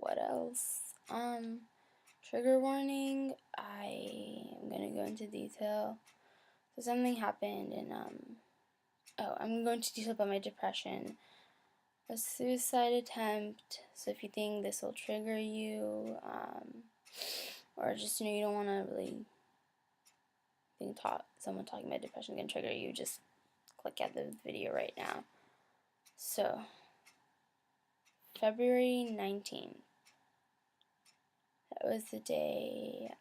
what else? Trigger warning. I am gonna go into detail. So something happened, and I'm going to detail about my depression. A suicide attempt. So if you think this will trigger you, or just you don't want to really think someone talking about depression is gonna trigger you, just click at the video right now. So February 19th. That was the day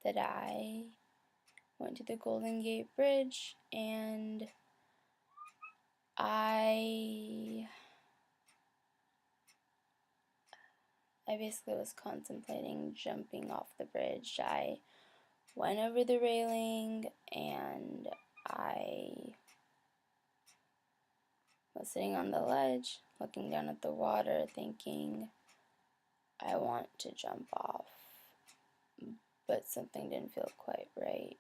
that I went to the Golden Gate Bridge, and I basically was contemplating jumping off the bridge. I went over the railing, and I was sitting on the ledge, looking down at the water, thinking, I want to jump off, but something didn't feel quite right.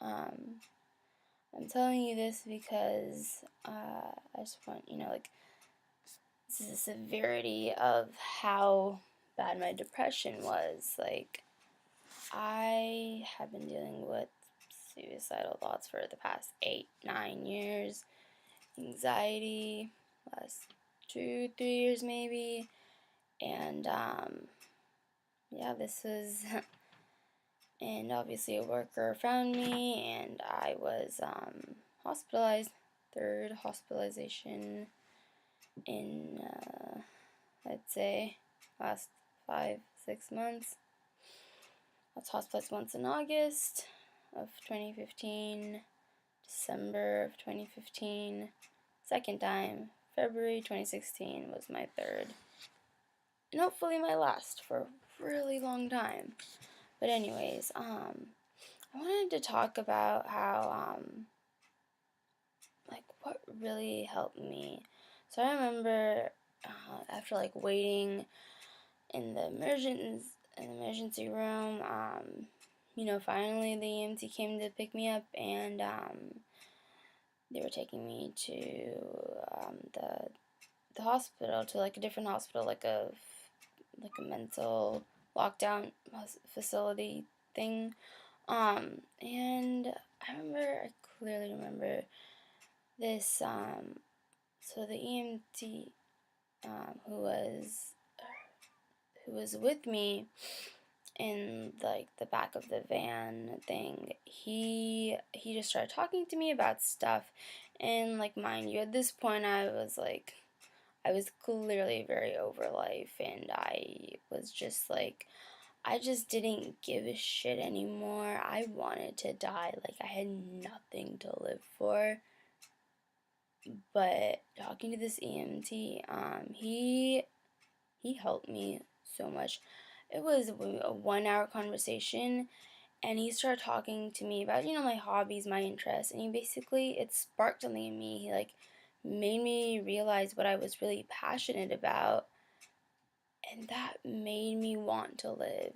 I'm telling you this because I just want, this is the severity of how bad my depression was. Like, I have been dealing with suicidal thoughts for the past 8-9 years, anxiety, last 2-3 years maybe, and yeah, this was, and obviously a worker found me, and I was hospitalized, third hospitalization in, I'd say, last 5-6 months. I was hospitalized once in August of 2015, December of 2015, second time, February 2016 was my third, and hopefully my last for a really long time. But anyways, I wanted to talk about how, what really helped me. So I remember after waiting in the emergency room, finally the EMT came to pick me up, and they were taking me to the hospital, to a different hospital, like a mental lockdown facility thing. And I clearly remember this, so the EMT, who was with me in the back of the van thing, he just started talking to me about stuff, and mind you, at this point I was clearly very over life, and I was just I just didn't give a shit anymore. I wanted to die. I had nothing to live for. But talking to this EMT, he helped me so much. It was a 1-hour conversation, and he started talking to me about, my hobbies, my interests, and it sparked something in me. He made me realize what I was really passionate about, and that made me want to live.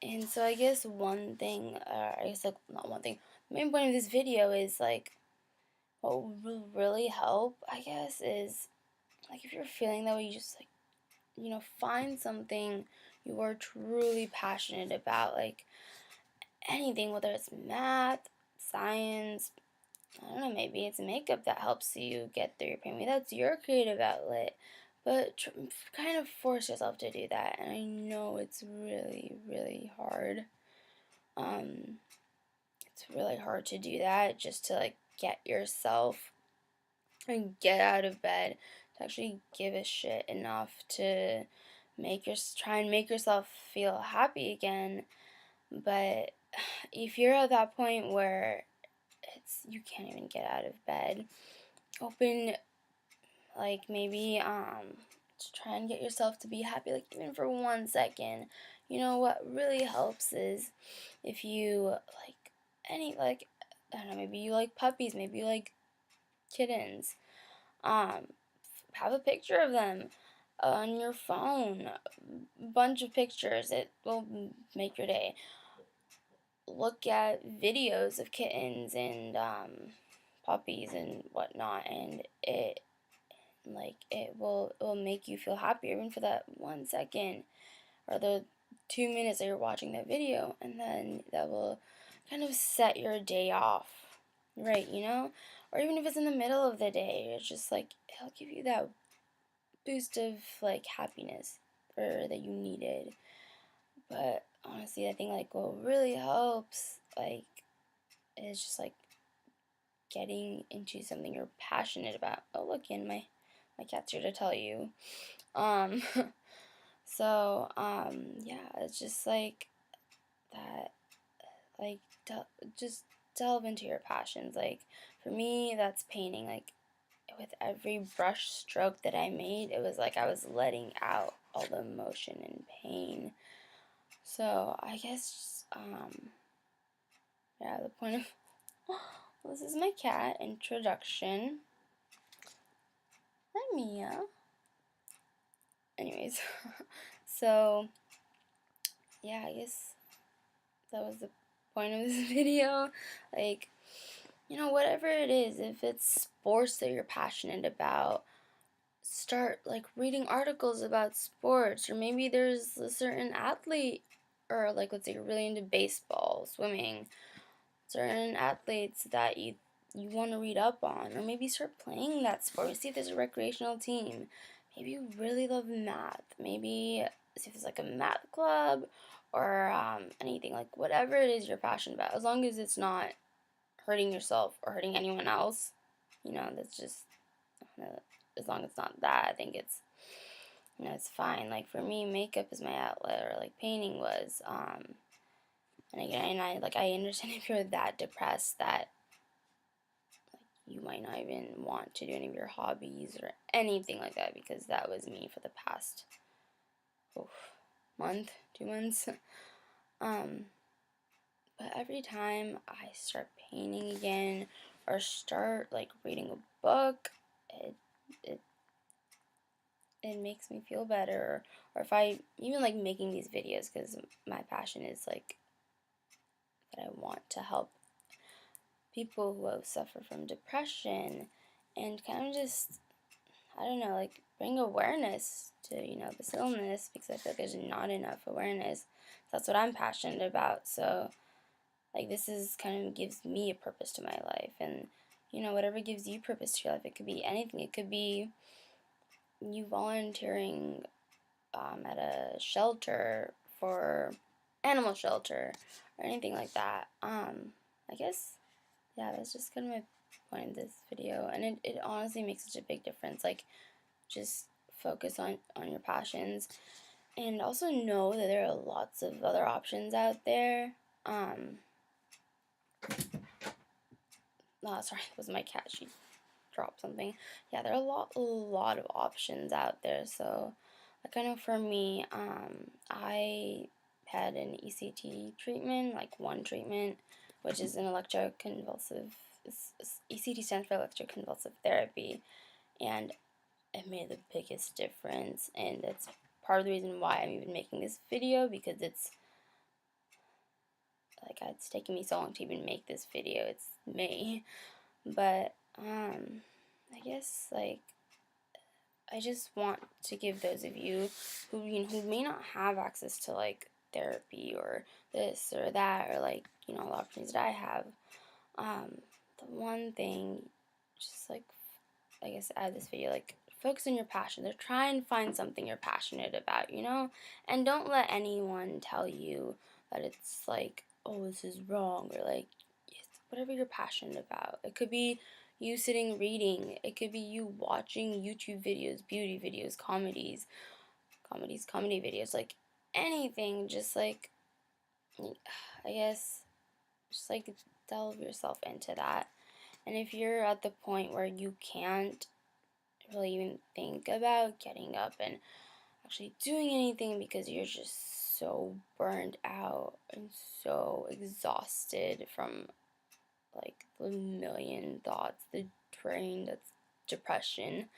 And so I guess one thing, not one thing, the main point of this video is what will really help, I guess, is if you're feeling that way, you just find something you are truly passionate about, anything, whether it's math, science, I don't know, maybe it's makeup that helps you get through your pain. Maybe that's your creative outlet, but kind of force yourself to do that. And I know it's really, really hard. It's really hard to do that, just to get yourself and get out of bed, to actually give a shit enough to try and make yourself feel happy again. But if you're at that point where you can't even get out of bed, open maybe to try and get yourself to be happy, even for 1 second. What really helps is if you I don't know, maybe you like puppies, maybe you like kittens. Have a picture of them on your phone, bunch of pictures. It will make your day. Look at videos of kittens and puppies and whatnot, and it like it will make you feel happier even for that 1 second or the 2 minutes that you're watching that video, and then that will kind of set your day off, right? Or even if it's in the middle of the day, it's just like it'll give you that boost of like happiness or that you needed. But honestly, I think like what really helps like is just like getting into something you're passionate about. Oh, look, and my cat's here to tell you. Um, yeah, it's just like that, like, just delve into your passions. Like, for me, that's painting. Like, with every brush stroke that I made, it was like I was letting out all the emotion and pain. So, I guess, yeah, the point of this is my cat introduction. Hi, Mia. Anyways, so yeah, I guess that was the point of this video. Like, whatever it is, if it's sports that you're passionate about, start like reading articles about sports, or maybe there's a certain athlete, or like let's say you're really into baseball, swimming, certain athletes that you want to read up on, or maybe start playing that sport. See if there's a recreational team. Maybe you really love math. Maybe see if there's like a math club or anything, like whatever it is you're passionate about. As long as it's not hurting yourself or hurting anyone else, that's just as long as it's not that. I think it's fine. Like for me, makeup is my outlet, or like painting was. And again, I understand if you're that depressed that you might not even want to do any of your hobbies or anything like that, because that was me for the past month, 2 months. But every time I start painting again or start like reading a book, it it makes me feel better. Or if I even like making these videos, because my passion is like that I want to help people who have suffered from depression and kind of just, I don't know, like bring awareness to, this illness, because I feel like there's not enough awareness. That's what I'm passionate about. So, like, this is kind of gives me a purpose to my life. And, whatever gives you purpose to your life, it could be anything. It could be you volunteering at a shelter for animal shelter or anything like that. I guess, yeah, that's just kind of my point of this video. And it honestly makes such a big difference. Like, just focus on your passions, and also know that there are lots of other options out there. Oh, sorry, that was my cat. She dropped something. Yeah, there are a lot of options out there. So, like, I know for me, I had an ECT treatment, like one treatment, which is an electroconvulsive. ECT stands for electroconvulsive therapy, and it made the biggest difference. And that's part of the reason why I'm even making this video, because it's like it's taken me so long to even make this video. It's May, but I guess like I just want to give those of you who who may not have access to like therapy or this or that, or like all the opportunities that I have. The one thing, just like I guess add this video, like focus on your passion. Or try and find something you're passionate about, and don't let anyone tell you that it's like, oh, this is wrong, or like whatever you're passionate about. It could be you sitting reading. It could be you watching YouTube videos, beauty videos, comedy videos, like anything. Just like, I guess, just like delve yourself into that. And if you're at the point where you can't really even think about getting up and actually doing anything because you're just so burned out and so exhausted from like the million thoughts, the drain that's depression,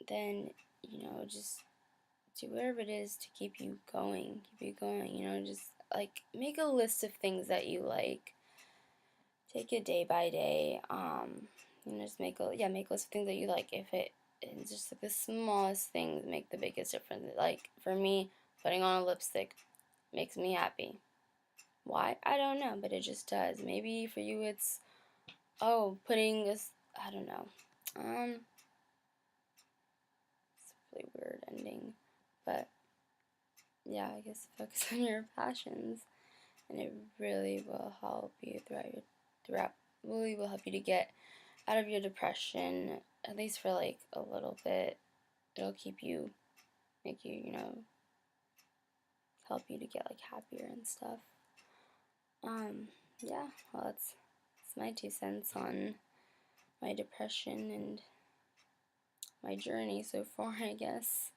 then just do whatever it is to keep you going, just like make a list of things that you like, take it day by day, just make make a list of things that you like. If it's just like the smallest things make the biggest difference. Like for me, putting on a lipstick makes me happy. Why? I don't know, but it just does. Maybe for you it's, oh, putting this, I don't know. It's a really weird ending, but yeah, I guess focus on your passions, and it really will help you really will help you to get out of your depression, at least for like a little bit. It'll make you, help you to get like happier and stuff. Yeah, well, that's my 2 cents on my depression and my journey so far, I guess.